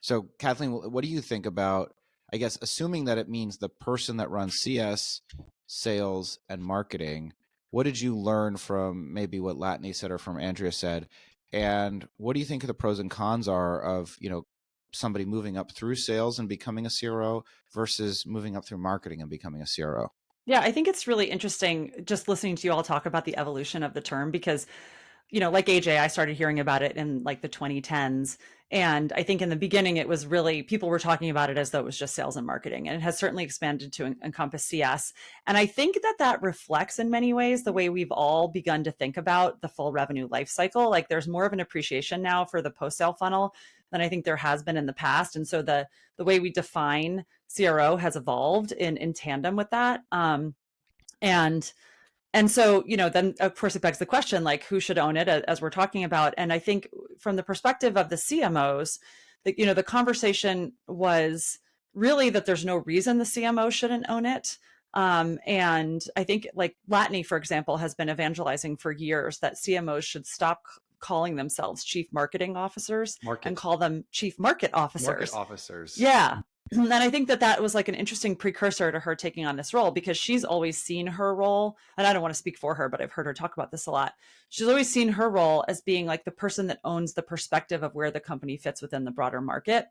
So Kathleen, what do you think about, I guess, assuming that it means the person that runs CS, sales, and marketing, what did you learn from maybe what Latney said or from Andrea said? And what do you think the pros and cons are of, somebody moving up through sales and becoming a CRO versus moving up through marketing and becoming a CRO? Yeah, I think it's really interesting just listening to you all talk about the evolution of the term because, like AJ, I started hearing about it in like the 2010s. And I think in the beginning, it was really people were talking about it as though it was just sales and marketing. And it has certainly expanded to encompass CS. And I think that reflects in many ways the way we've all begun to think about the full revenue life cycle. Like there's more of an appreciation now for the post sale funnel than I think there has been in the past. And so the way we define CRO has evolved in tandem with that. And so, then of course it begs the question, like who should own it as we're talking about. And I think from the perspective of the CMOs, the conversation was really that there's no reason the CMO shouldn't own it. And I think like Latney, for example, has been evangelizing for years that CMOs should stop calling themselves chief marketing officers and call them chief market officers. Market officers. Yeah. And I think that was like an interesting precursor to her taking on this role because she's always seen her role. And I don't want to speak for her, but I've heard her talk about this a lot. She's always seen her role as being like the person that owns the perspective of where the company fits within the broader market,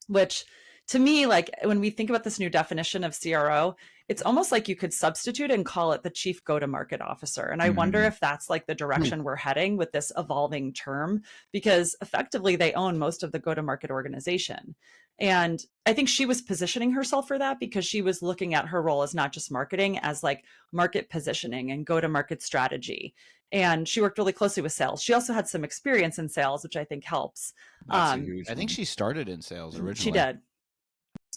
which to me, like when we think about this new definition of CRO, it's almost like you could substitute and call it the chief go-to-market officer. And I wonder if that's like the direction we're heading with this evolving term, because effectively they own most of the go-to-market organization. And I think she was positioning herself for that because she was looking at her role as not just marketing, as like market positioning and go-to-market strategy. And she worked really closely with sales. She also had some experience in sales, which I think helps. I think she started in sales originally. She did.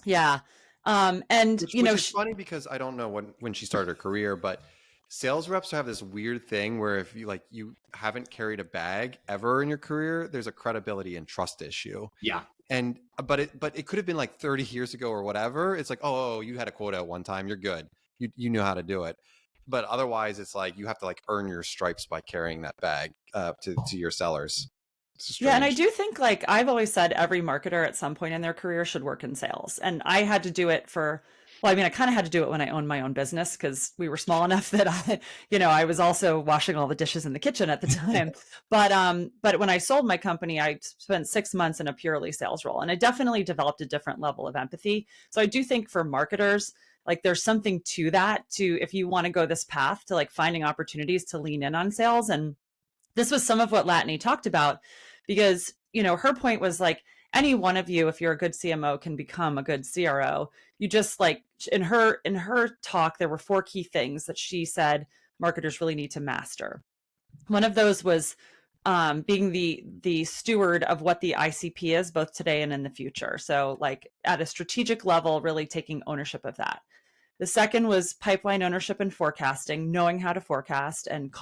Yeah. And which is funny because I don't know when she started her career, but sales reps have this weird thing where if you haven't carried a bag ever in your career, there's a credibility and trust issue. Yeah. And but it could have been like 30 years ago or whatever. It's like, oh, you had a quota at one time, you're good. You know how to do it. But otherwise it's like you have to like earn your stripes by carrying that bag to your sellers. Yeah, and I do think like I've always said every marketer at some point in their career should work in sales. And I had to do it I kind of had to do it when I owned my own business because we were small enough that I was also washing all the dishes in the kitchen at the time. But when I sold my company, I spent 6 months in a purely sales role, and I definitely developed a different level of empathy. So I do think for marketers, like there's something to that, if you want to go this path to like finding opportunities to lean in on sales. And this was some of what Latney talked about because, her point was like, any one of you, if you're a good CMO, can become a good CRO. You just like in her talk, there were 4 key things that she said marketers really need to master. One of those was being the steward of what the ICP is, both today and in the future. So like at a strategic level, really taking ownership of that. The second was pipeline ownership and forecasting, knowing how to forecast and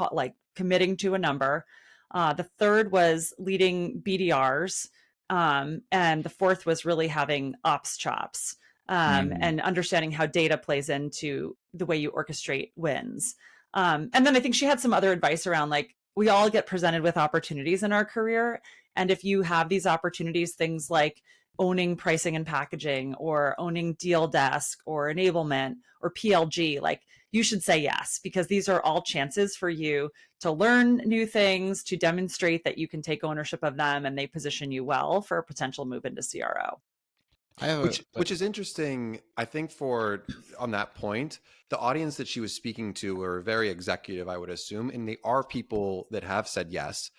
committing to a number. The third was leading BDRs. And the fourth was really having ops chops and understanding how data plays into the way you orchestrate wins. And then I think she had some other advice around like, we all get presented with opportunities in our career. And if you have these opportunities, things like owning pricing and packaging or owning deal desk or enablement or PLG, like you should say yes, because these are all chances for you to learn new things, to demonstrate that you can take ownership of them, and they position you well for a potential move into CRO. Which is interesting, I think, on that point, the audience that she was speaking to were very executive, I would assume, and they are people that have said yes.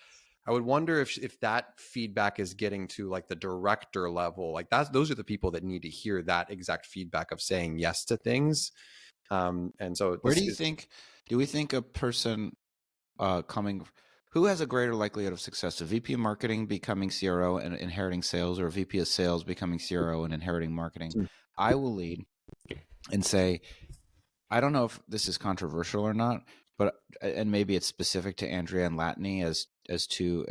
I would wonder if that feedback is getting to like the director level, like those are the people that need to hear that exact feedback of saying yes to things. And so do we think a person who has a greater likelihood of success, a VP of marketing becoming CRO and inheriting sales, or a VP of sales becoming CRO and inheriting marketing? I will lead and say, I don't know if this is controversial or not, and maybe it's specific to Andrea and Latney as 2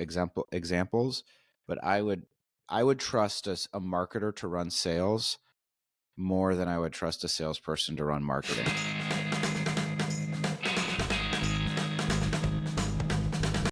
examples, but I would trust a marketer to run sales more than I would trust a salesperson to run marketing.